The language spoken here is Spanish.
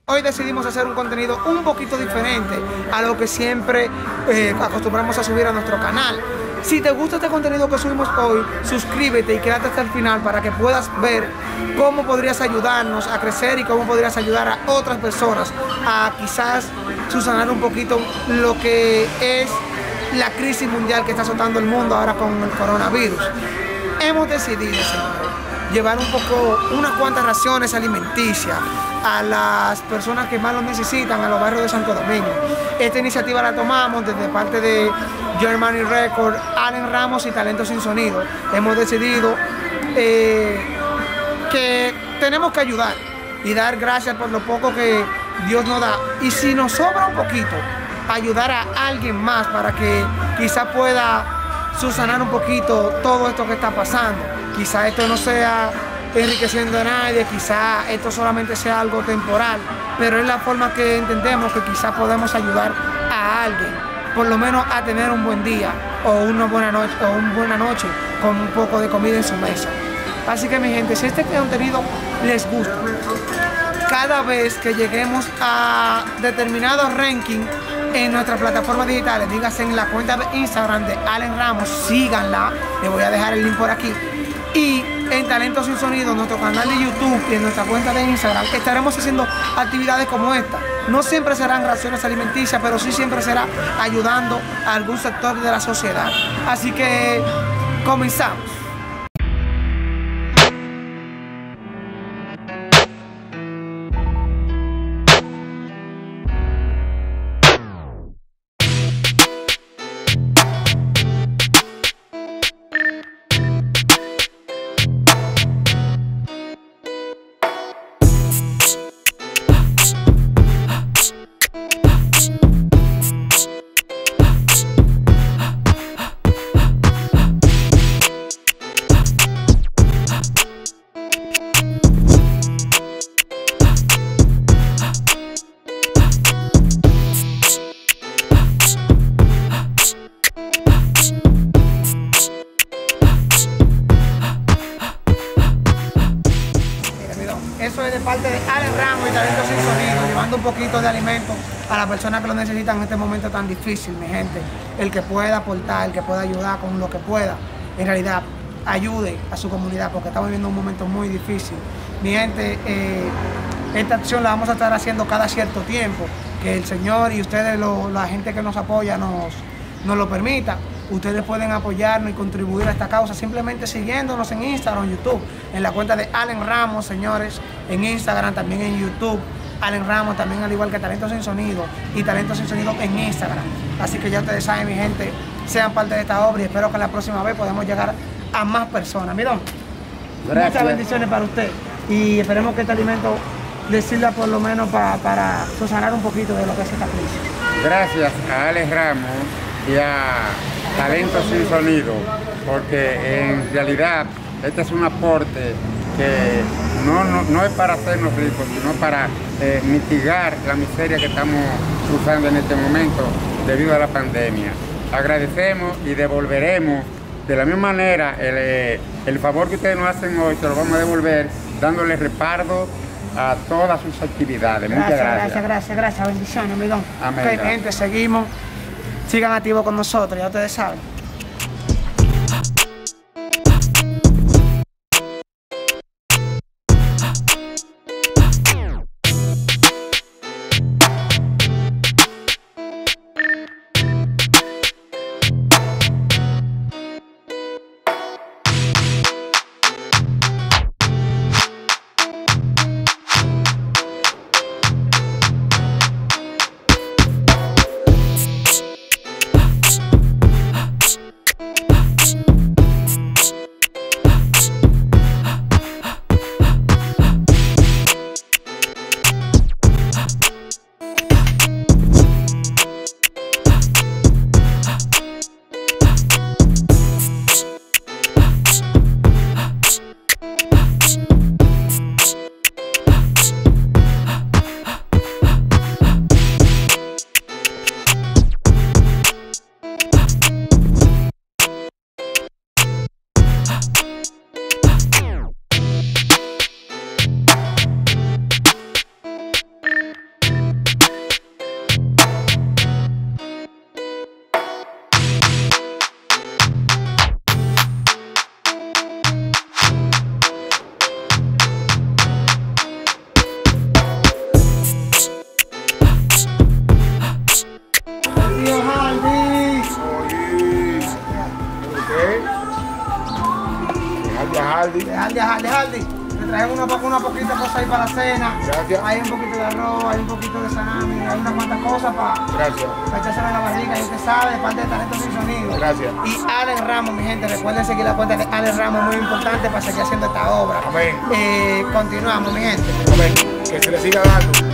Hoy decidimos hacer un contenido un poquito diferente a lo que siempre acostumbramos a subir a nuestro canal. Si te gusta este contenido que subimos hoy, suscríbete y quédate hasta el final para que puedas ver cómo podrías ayudarnos a crecer y cómo podrías ayudar a otras personas a quizás subsanar un poquito lo que es la crisis mundial que está azotando el mundo ahora con el coronavirus. Hemos decidido, señores, llevar unas cuantas raciones alimenticias a las personas que más lo necesitan, a los barrios de Santo Domingo. Esta iniciativa la tomamos desde parte de Germany Record, Allen Ramos y Talento Sin Sonido. Hemos decidido que tenemos que ayudar y dar gracias por lo poco que Dios nos da. Y si nos sobra un poquito, ayudar a alguien más para que quizá pueda subsanar un poquito todo esto que está pasando. Quizá esto no sea enriqueciendo a nadie, quizá esto solamente sea algo temporal, pero es la forma que entendemos que quizá podemos ayudar a alguien, por lo menos a tener un buen día o una buena noche con un poco de comida en su mesa. Así que mi gente, si este contenido les gusta, cada vez que lleguemos a determinados rankings en nuestras plataformas digitales, dígase en la cuenta de Instagram de Allen Ramos, síganla, les voy a dejar el link por aquí. Y en Talento Sin Sonido, nuestro canal de YouTube y en nuestra cuenta de Instagram, estaremos haciendo actividades como esta. No siempre serán raciones alimenticias, pero sí siempre será ayudando a algún sector de la sociedad. Así que comenzamos. Eso es de parte de Allen Ramos y Talento Sin Sonido, llevando un poquito de alimento a las personas que lo necesitan en este momento tan difícil, mi gente. El que pueda aportar, el que pueda ayudar con lo que pueda, en realidad ayude a su comunidad, porque estamos viviendo un momento muy difícil. Mi gente, esta acción la vamos a estar haciendo cada cierto tiempo, que el Señor y ustedes, la gente que nos apoya, nos lo permita. Ustedes pueden apoyarnos y contribuir a esta causa simplemente siguiéndonos en Instagram, en YouTube, en la cuenta de Allen Ramos, señores, en Instagram, también en YouTube, Allen Ramos, también al igual que Talento Sin Sonido y Talento Sin Sonido en Instagram. Así que ya ustedes saben, mi gente, sean parte de esta obra y espero que la próxima vez podamos llegar a más personas. Mi don, muchas bendiciones para usted y esperemos que este alimento les sirva por lo menos para subsanar un poquito de lo que es esta crisis. Gracias a Allen Ramos y a Talento Sin Sonido, porque en realidad este es un aporte que no es para hacernos ricos, sino para mitigar la miseria que estamos cruzando en este momento debido a la pandemia. Agradecemos y devolveremos de la misma manera el favor que ustedes nos hacen hoy, se lo vamos a devolver dándole respaldo a todas sus actividades. Muchas gracias. Gracias. Bendiciones, mi don. Amén. Okay, gente, seguimos. Sigan activos con nosotros, ya ustedes saben. Hardy. De Hardy. Le traemos una poquita cosa ahí para la cena. Gracias. Hay un poquito de arroz, hay un poquito de salami, hay unas cuantas cosas para echárselo en la barriga. Y usted sabe, de parte de Talento Sin Sonido. Gracias. Y Alex Ramos, mi gente, recuerden seguir la cuenta de Alex Ramos, muy importante para seguir haciendo esta obra. Amén. Continuamos, mi gente. Amén. Que se le siga dando.